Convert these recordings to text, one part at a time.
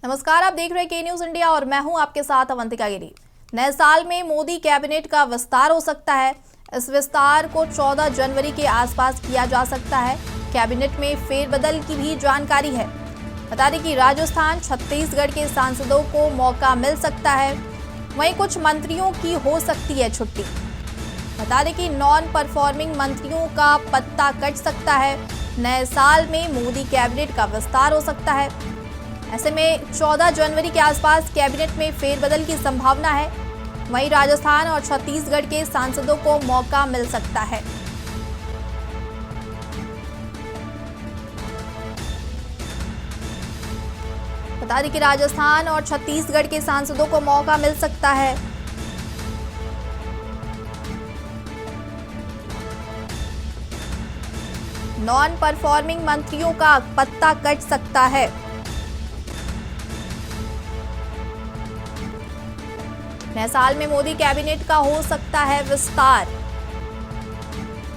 नमस्कार, आप देख रहे हैं के न्यूज इंडिया और मैं हूं आपके साथ अवंतिका गिरी। नए साल में मोदी कैबिनेट का विस्तार हो सकता है। इस विस्तार को 14 जनवरी के आसपास किया जा सकता है। कैबिनेट में फेरबदल की भी जानकारी है। बता दें कि राजस्थान, छत्तीसगढ़ के सांसदों को मौका मिल सकता है, वहीं कुछ मंत्रियों की हो सकती है छुट्टी। बता दें कि नॉन परफॉर्मिंग मंत्रियों का पत्ता कट सकता है। नए साल में मोदी कैबिनेट का विस्तार हो सकता है। ऐसे में 14 जनवरी के आसपास कैबिनेट में फेरबदल की संभावना है। वहीं राजस्थान और छत्तीसगढ़ के सांसदों को मौका मिल सकता है। बता दें कि राजस्थान और छत्तीसगढ़ के सांसदों को मौका मिल सकता है। नॉन परफॉर्मिंग मंत्रियों का पत्ता कट सकता है। नए साल में मोदी कैबिनेट का हो सकता है विस्तार।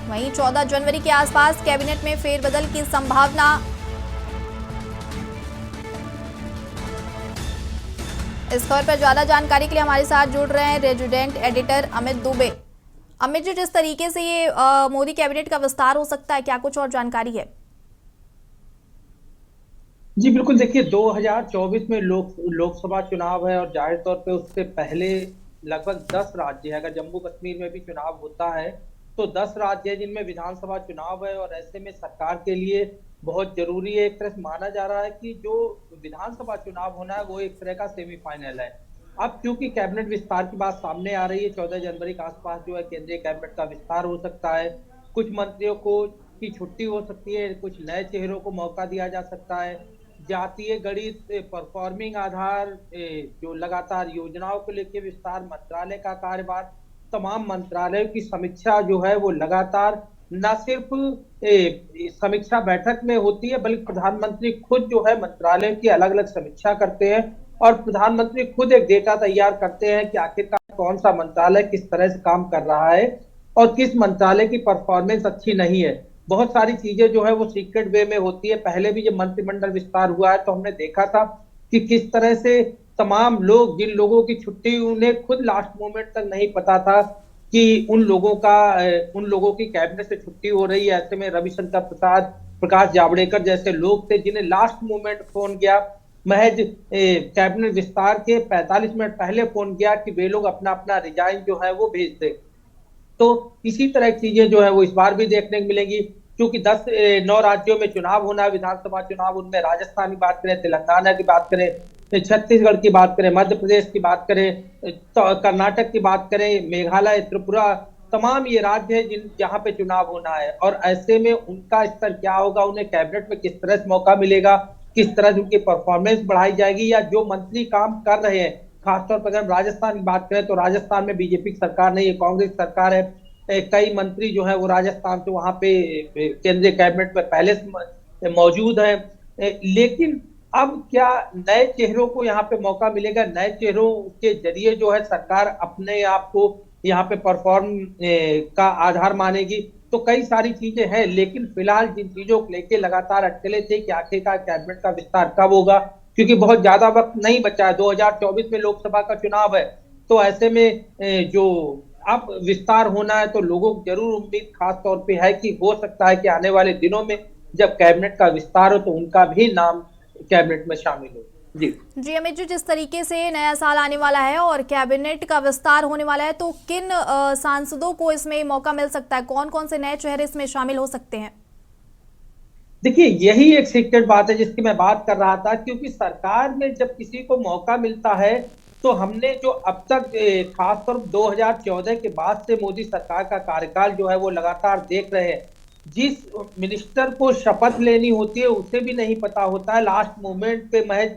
वहीं 14 जनवरी के आसपास कैबिनेट में फेरबदल की संभावना। इस खबर पर ज्यादा जानकारी के लिए हमारे साथ जुड़ रहे हैं रेजिडेंट एडिटर अमित दुबे। अमित जी, जिस तरीके से ये मोदी कैबिनेट का विस्तार हो सकता है, क्या कुछ और जानकारी है? जी बिल्कुल। देखिए, 2024 में लोकसभा चुनाव है और जाहिर तौर पे उससे पहले लगभग 10 राज्य है। अगर जम्मू कश्मीर में भी चुनाव होता है तो 10 राज्य है जिनमें विधानसभा चुनाव है, और ऐसे में सरकार के लिए बहुत जरूरी है। एक तरह से माना जा रहा है कि जो विधानसभा चुनाव होना है वो एक तरह का सेमीफाइनल है। अब क्योंकि कैबिनेट विस्तार की बात सामने आ रही है, 14 जनवरी के आसपास जो है केंद्रीय कैबिनेट का विस्तार हो सकता है। कुछ मंत्रियों को की छुट्टी हो सकती है, कुछ नए चेहरों को मौका दिया जा सकता है। जातीय गणित, परफॉर्मिंग आधार, जो लगातार योजनाओं को लेकर विस्तार, मंत्रालय का कार्यभार, तमाम मंत्रालयों की समीक्षा जो है वो लगातार न सिर्फ समीक्षा बैठक में होती है, बल्कि प्रधानमंत्री खुद जो है मंत्रालयों की अलग अलग समीक्षा करते हैं। और प्रधानमंत्री खुद एक डेटा तैयार करते हैं कि आखिरकार कौन सा मंत्रालय किस तरह से काम कर रहा है और किस मंत्रालय की परफॉर्मेंस अच्छी नहीं है। बहुत सारी चीजें जो है वो सीक्रेट वे में होती है। पहले भी जब मंत्रिमंडल विस्तार हुआ है तो हमने देखा था कि किस तरह से तमाम लोग, जिन लोगों की छुट्टी उन्हें खुद लास्ट मोमेंट तक नहीं पता था कि उन लोगों की कैबिनेट से छुट्टी हो रही है। ऐसे में रविशंकर प्रसाद, प्रकाश जावड़ेकर जैसे लोग थे जिन्हें लास्ट मोमेंट फोन गया, महज कैबिनेट विस्तार के 45 मिनट पहले फोन किया कि वे लोग अपना अपना रिजाइन जो है वो भेज दे। तो इसी तरह की चीजें जो है वो इस बार भी देखने को मिलेंगी, क्योंकि 9 राज्यों में चुनाव होना है, विधानसभा चुनाव। उनमें राजस्थान की बात करें, तेलंगाना की बात करें, छत्तीसगढ़ की बात करें, मध्य प्रदेश की बात करें, तो कर्नाटक की बात करें, मेघालय, त्रिपुरा, तमाम ये राज्य है जहां पे चुनाव होना है। और ऐसे में उनका स्तर क्या होगा, उन्हें कैबिनेट में किस तरह से मौका मिलेगा, किस तरह से उनकी परफॉर्मेंस बढ़ाई जाएगी, या जो मंत्री काम कर रहे हैं, खासतौर पर अगर हम राजस्थान की बात करें तो राजस्थान में बीजेपी की सरकार नहीं है, कांग्रेस सरकार है। कई मंत्री जो है वो राजस्थान से वहां पे केंद्रीय कैबिनेट में पहले से मौजूद है। लेकिन अब क्या नए चेहरों को यहाँ पे मौका मिलेगा? नए चेहरों के जरिए जो है सरकार अपने आप को यहाँ पे परफॉर्म का आधार मानेगी। तो कई सारी चीजें हैं, लेकिन फिलहाल जिन चीजों को लेके लगातार अटकलें थे कि आखिरकार कैबिनेट का विस्तार कब होगा, क्योंकि बहुत ज्यादा वक्त नहीं बचा है, 2024 में लोकसभा का चुनाव है। तो ऐसे में जो अब विस्तार होना है तो लोगों को जरूर उम्मीद खास तौर पे है कि हो सकता है कि आने वाले दिनों में जब कैबिनेट का विस्तार हो तो उनका भी नाम कैबिनेट में शामिल हो। जी जी अमित जी, जिस तरीके से नया साल आने वाला है और कैबिनेट का विस्तार होने वाला है, तो किन सांसदों को इसमें मौका मिल सकता है? कौन कौन से नए चेहरे इसमें शामिल हो सकते हैं? देखिए, यही एक सीक्रेट बात है जिसकी मैं बात कर रहा था, क्योंकि सरकार में जब किसी को मौका मिलता है तो हमने जो अब तक खासतौर 2014 के बाद से मोदी सरकार का कार्यकाल जो है वो लगातार देख रहे हैं। जिस मिनिस्टर को शपथ लेनी होती है उसे भी नहीं पता होता है लास्ट मोमेंट पे। महज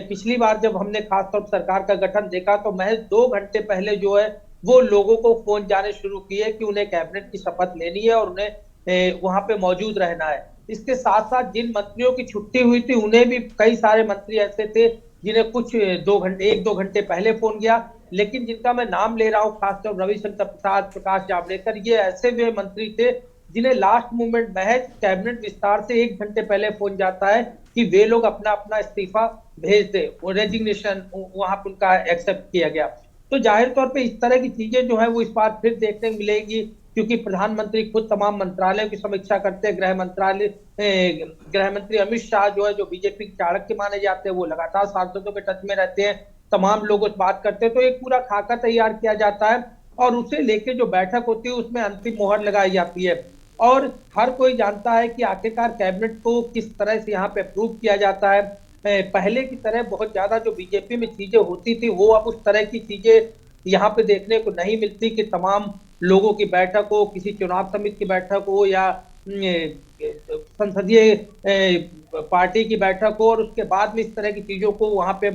पिछली बार जब हमने खासतौर पर सरकार का गठन देखा तो महज 2 घंटे पहले जो है वो लोगों को फोन जाने शुरू किए कि उन्हें कैबिनेट की शपथ लेनी है और उन्हें वहां पे मौजूद रहना है। इसके साथ साथ जिन मंत्रियों की छुट्टी हुई थी उन्हें भी, कई सारे मंत्री ऐसे थे जिन्हें कुछ 1-2 घंटे पहले फोन गया। लेकिन जिनका मैं नाम ले रहा हूँ, खासतौर रविशंकर प्रसाद, प्रकाश जावड़ेकर, ये ऐसे वे मंत्री थे जिन्हें लास्ट मोमेंट महज कैबिनेट विस्तार से 1 घंटे पहले फोन जाता है कि वे लोग अपना अपना इस्तीफा भेज दे, वो रेजिग्नेशन वहां पर उनका एक्सेप्ट किया गया। तो जाहिर तौर पे इस तरह की चीजें जो है वो इस बार फिर देखने को मिलेगी, क्योंकि प्रधानमंत्री खुद तमाम मंत्रालयों की समीक्षा करते हैं। गृह मंत्री अमित शाह जो है, जो बीजेपी के चाणक्य माने जाते हैं, वो लगातार सांसदों के टच में रहते हैं, तमाम लोगों से बात करते हैं। तो एक पूरा खाका तैयार किया जाता है और उसे लेके जो बैठक होती है उसमें अंतिम मोहर लगाई जाती है। और हर कोई जानता है कि आखिरकार कैबिनेट को किस तरह से यहाँ पे अप्रूव किया जाता है। पहले की तरह बहुत ज्यादा जो बीजेपी में चीजें होती थी वो अब उस तरह की चीजें यहाँ पे देखने को नहीं मिलती कि तमाम लोगों की बैठक हो, किसी चुनाव समिति की बैठक हो या संसदीय पार्टी की बैठक हो और उसके बाद में इस तरह की चीजों को वहां पे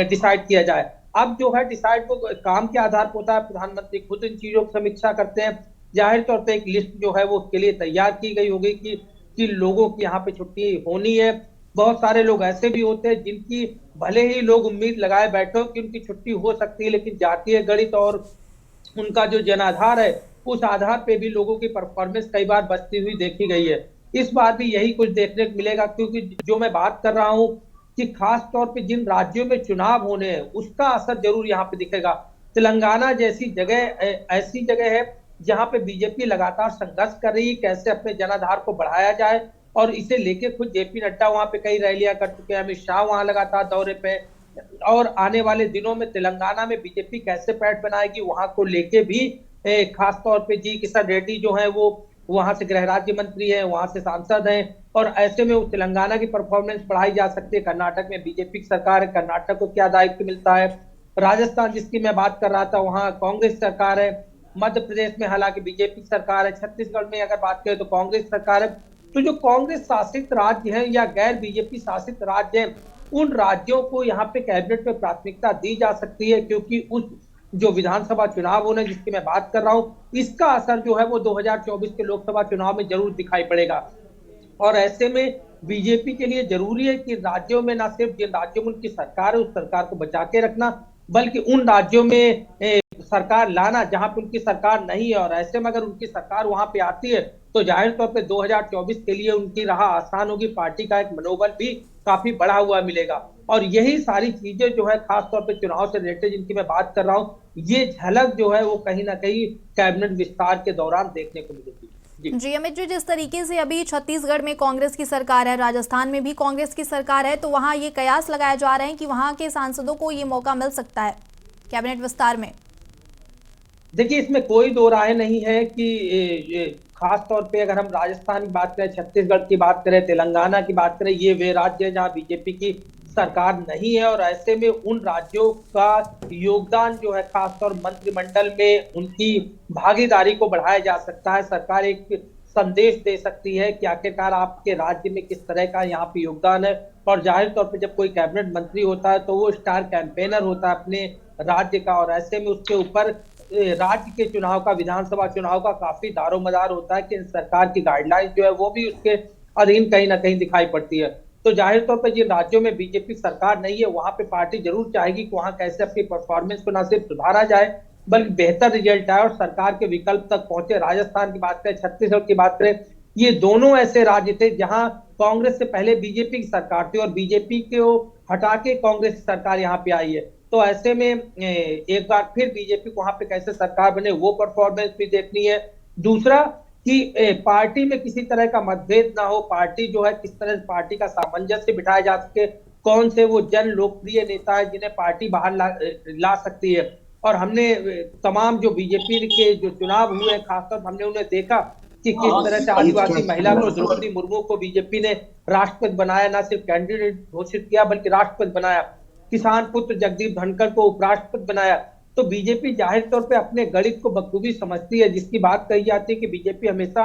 डिसाइड किया जाए। अब जो है डिसाइड को काम के आधार पर होता है, प्रधानमंत्री खुद इन चीजों की समीक्षा करते हैं। जाहिर तौर पर एक लिस्ट जो है वो उसके लिए तैयार की गई होगी कि लोगों की यहाँ पे छुट्टी होनी है। बहुत सारे लोग ऐसे भी होते हैं जिनकी भले ही लोग उम्मीद लगाए बैठे हो कि उनकी छुट्टी हो सकती है, लेकिन जातीय गणित और उनका जो जनाधार है उस आधार पे भी लोगों की परफॉर्मेंस कई बार बचती हुई देखी गई है। इस बार भी यही कुछ देखने को मिलेगा, क्योंकि जो मैं बात कर रहा हूं कि खास तौर पे जिन राज्यों में चुनाव होने हैं उसका असर जरूर यहाँ पे दिखेगा। तेलंगाना जैसी जगह ऐसी जगह है जहां पे बीजेपी लगातार संघर्ष कर रही है, कैसे अपने जनाधार को बढ़ाया जाए, और इसे लेके खुद जेपी नड्डा वहां पे कई रैलियां कर चुके हैं, अमित शाह वहां लगातार दौरे पे। और आने वाले दिनों में तेलंगाना में बीजेपी कैसे पैठ बनाएगी वहां को लेके भी खास तौर पे जी किशन रेड्डी जो है वो वहां से गृह राज्य मंत्री है, वहां से सांसद हैं, और ऐसे में तेलंगाना की परफॉर्मेंस बढ़ाई जा सकती है। कर्नाटक में बीजेपी की सरकार है, कर्नाटक को क्या दायित्व मिलता है। राजस्थान जिसकी मैं बात कर रहा था वहां कांग्रेस सरकार है, मध्य प्रदेश में हालांकि बीजेपी सरकार है, छत्तीसगढ़ में अगर बात करें तो कांग्रेस सरकार है। तो जो कांग्रेस शासित राज्य हैं या गैर बीजेपी शासित राज्य हैं, उन राज्यों को यहाँ पे कैबिनेट में प्राथमिकता दी जा सकती है, क्योंकि उस जो विधानसभा चुनाव होने जिसकी मैं बात कर रहा हूँ इसका असर जो है वो 2024 के लोकसभा चुनाव में जरूर दिखाई पड़ेगा। और ऐसे में बीजेपी के लिए जरूरी है कि राज्यों में ना सिर्फ जिन राज्यों में उनकी सरकार है उस सरकार को बचा के रखना, बल्कि उन राज्यों में सरकार लाना जहां पर उनकी सरकार नहीं है। और ऐसे में अगर उनकी सरकार वहां पे आती है तो जाहिर तौर पे 2024 के लिए उनकी राह आसान होगी, पार्टी का एक मनोबल भी काफी बढ़ा हुआ मिलेगा। और यही सारी चीजें जो है खास तौर पे चुनाव से रिलेटेड जिनकी मैं बात कर रहा हूँ, ये झलक जो है वो कहीं ना कहीं कैबिनेट विस्तार के दौरान देखने को मिलेगी। जी अमित जी, जिस तरीके से अभी छत्तीसगढ़ में कांग्रेस की सरकार है, राजस्थान में भी कांग्रेस की सरकार है, तो वहां ये कयास लगाया जा रहे हैं कि वहां के सांसदों को ये मौका मिल सकता है कैबिनेट विस्तार में। देखिए, इसमें कोई दो राय नहीं है कि खास तौर पे अगर हम राजस्थान की बात करें, छत्तीसगढ़ की बात करें, तेलंगाना की बात करें, ये वे राज्य हैं जहां बीजेपी की सरकार नहीं है। और ऐसे में उन राज्यों का योगदान जो है खासतौर मंत्रिमंडल में उनकी भागीदारी को बढ़ाया जा सकता है। सरकार एक संदेश दे सकती है कि आखिरकार आपके राज्य में किस तरह का यहाँ पे योगदान है। और जाहिर तौर पे जब कोई कैबिनेट मंत्री होता है तो वो स्टार कैंपेनर होता है अपने राज्य का, और ऐसे में उसके ऊपर राज्य के चुनाव का, विधानसभा चुनाव का काफी दारोमदार होता है कि सरकार की गाइडलाइंस जो है वो भी उसके अधीन कहीं ना कहीं दिखाई पड़ती है। तो जाहिर तौर पर जिन राज्यों में बीजेपी सरकार नहीं है वहां पे पार्टी जरूर चाहेगी कि वहां कैसे अपनी परफॉर्मेंस को न सिर्फ सुधारा जाए बल्कि बेहतर रिजल्ट आए और सरकार के विकल्प तक पहुंचे। राजस्थान की बात करें, छत्तीसगढ़ की बात करें, ये दोनों ऐसे राज्य थे जहां कांग्रेस से पहले बीजेपी की सरकार थी और बीजेपी को हटा के कांग्रेस की सरकार यहाँ पे आई है। तो ऐसे में एक बार फिर बीजेपी को वहां पे कैसे सरकार बने वो परफॉर्मेंस भी देखनी है। दूसरा कि पार्टी में किसी तरह का मतभेद ना हो, पार्टी जो है किस तरह पार्टी का सामंजस्य बिठाया जा सके, कौन से वो जन लोकप्रिय नेता है जिन्हें पार्टी बाहर ला सकती है। और हमने तमाम जो बीजेपी के जो चुनाव हुए हैं खासतौर हमने उन्हें देखा कि किस तरह से आदिवासी महिला को, द्रौपदी मुर्मू को बीजेपी ने राष्ट्रपति बनाया, ना सिर्फ कैंडिडेट घोषित किया बल्कि राष्ट्रपति बनाया। किसान पुत्र जगदीप धनखड़ को उपराष्ट्रपति बनाया। तो बीजेपी जाहिर तौर पे अपने गणित को बखूबी समझती है। जिसकी बात कही जाती है कि बीजेपी हमेशा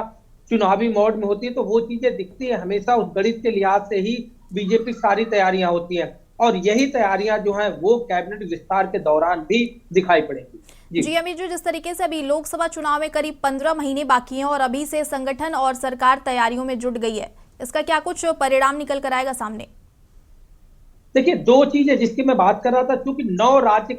चुनावी मोड में होती है, तो वो चीजें दिखती है हमेशा उस गणित के लिहाज से ही बीजेपी सारी तैयारियां होती हैं। और यही तैयारियां जो हैं वो कैबिनेट विस्तार के दौरान भी दिखाई पड़ेंगी। जी अमित जी, जिस तरीके से अभी लोकसभा चुनाव में करीब 15 महीने बाकी हैं और अभी से संगठन और सरकार तैयारियों में जुट गई है, इसका क्या कुछ परिणाम निकल कर आएगा सामने? देखिए, दो चीजें जिसकी मैं बात कर रहा था, क्योंकि 9 राज्य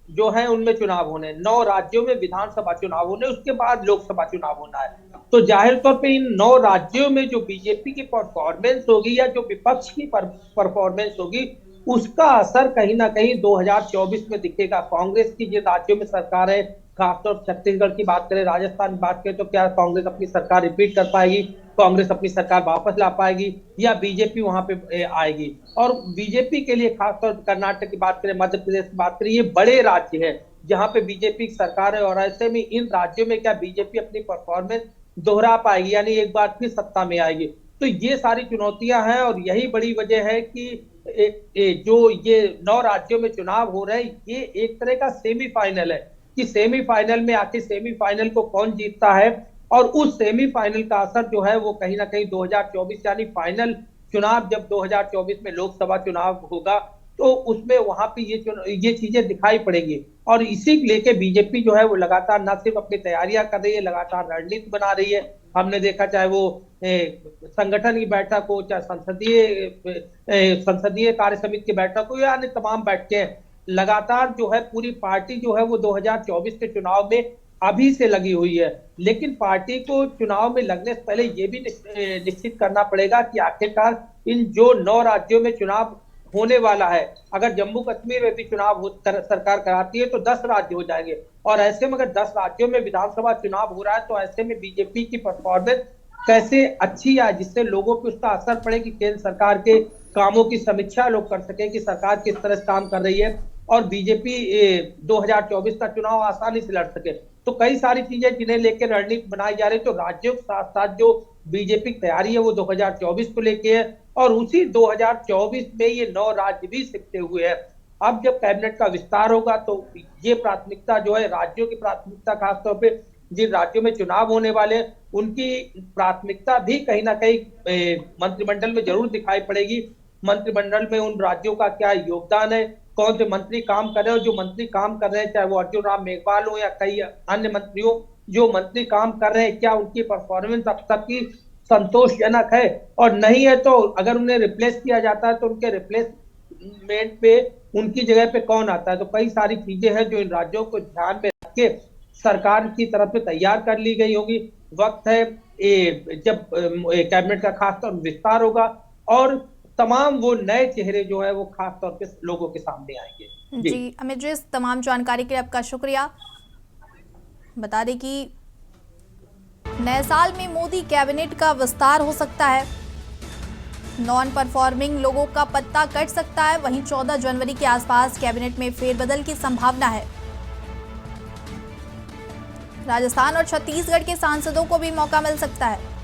जो है उनमें चुनाव होने, 9 राज्यों में विधानसभा चुनाव होने, उसके बाद लोकसभा चुनाव होना है। तो जाहिर तौर पे इन 9 राज्यों में जो बीजेपी की परफॉर्मेंस होगी या जो विपक्ष की परफॉर्मेंस होगी उसका असर कहीं ना कहीं 2024 में दिखेगा। कांग्रेस की जिन राज्यों में सरकार है, खासतौर छत्तीसगढ़ की बात करें, राजस्थान की बात करें, तो क्या कांग्रेस अपनी सरकार रिपीट कर पाएगी, कांग्रेस अपनी सरकार वापस ला पाएगी, या बीजेपी वहां पे आएगी। और बीजेपी के लिए खासतौर कर्नाटक की बात करें, मध्य प्रदेश की बात करें, ये बड़े राज्य है जहां पे बीजेपी की सरकार है, और ऐसे में इन राज्यों में क्या बीजेपी अपनी परफॉर्मेंस दोहरा पाएगी, यानी एक बार फिर सत्ता में आएगी। तो ये सारी चुनौतियां हैं, और यही बड़ी वजह है कि जो ये 9 राज्यों में चुनाव हो रहे हैं, ये एक तरह का सेमीफाइनल है कि सेमीफाइनल में आके सेमीफाइनल को कौन जीतता है, और उस सेमीफाइनल का असर जो है वो कहीं ना कहीं 2024 यानी फाइनल चुनाव जब 2024 में लोकसभा चुनाव होगा, तो उसमें वहां पे ये चीजें दिखाई पड़ेंगी। और इसी लेके बीजेपी जो है वो लगातार न सिर्फ अपनी तैयारियां कर रही है, लगातार रणनीति बना रही है। हमने देखा चाहे वो संगठन की बैठक हो, चाहे संसदीय कार्य समिति की बैठक हो, या अन्य तमाम बैठकें, लगातार जो है पूरी पार्टी जो है वो 2024 के चुनाव में अभी से लगी हुई है। लेकिन पार्टी को चुनाव में लगने से पहले ये भी निश्चित करना पड़ेगा कि आखिरकार इन जो 9 राज्यों में चुनाव होने वाला है, अगर जम्मू कश्मीर में भी चुनाव सरकार कराती है तो 10 राज्य हो जाएंगे, और ऐसे में अगर 10 राज्यों में विधानसभा चुनाव हो रहा है, तो ऐसे में बीजेपी की परफॉर्मेंस कैसे अच्छी आए, जिससे लोगों पे उसका असर पड़े कि केंद्र सरकार के कामों की समीक्षा लोग कर सके कि सरकार किस तरह से काम कर रही है, और बीजेपी 2024 का चुनाव आसानी से लड़ सके। तो कई सारी चीजें जिन्हें लेकर रणनीति बनाई जा रही है। तो राज्यों के साथ साथ जो बीजेपी की तैयारी है वो 2024 को लेके है, और उसी 2024 में ये 9 राज्य भी सिमटे हुए हैं। अब जब कैबिनेट का विस्तार होगा तो ये प्राथमिकता जो है, राज्यों की प्राथमिकता, खासतौर पे जिन राज्यों में चुनाव होने वाले हैं, उनकी प्राथमिकता भी कहीं ना कहीं मंत्रिमंडल में जरूर दिखाई पड़ेगी। मंत्रिमंडल में उन राज्यों का क्या योगदान है, कौन से मंत्री काम कर रहे हैं, और जो मंत्री काम कर रहे हैं, चाहे वो अर्जुन राम मेघवाल हो या कई अन्य मंत्री हो, जो मंत्री काम कर रहे हैं, क्या उनकी परफॉर्मेंस अब तक की संतोषजनक है, और नहीं है तो अगर उन्हें रिप्लेस किया जाता है तो उनके रिप्लेसमेंट पे उनकी जगह पे कौन आता है। तो कई सारी चीजें हैं जो इन राज्यों को ध्यान में रख के सरकार की तरफ से तैयार कर ली गई होगी। वक्त है जब कैबिनेट का खासतौर विस्तार होगा, और तमाम वो नए चेहरे जो है वो खास तौर पे लोगों के सामने आएंगे। जी अमित जी, इस तमाम जानकारी के लिए आपका शुक्रिया। बता दें कि नए साल में मोदी कैबिनेट का विस्तार हो सकता है, नॉन परफॉर्मिंग लोगों का पत्ता कट सकता है, वहीं 14 जनवरी के आसपास कैबिनेट में फेरबदल की संभावना है। राजस्थान और छत्तीसगढ़ के सांसदों को भी मौका मिल सकता है।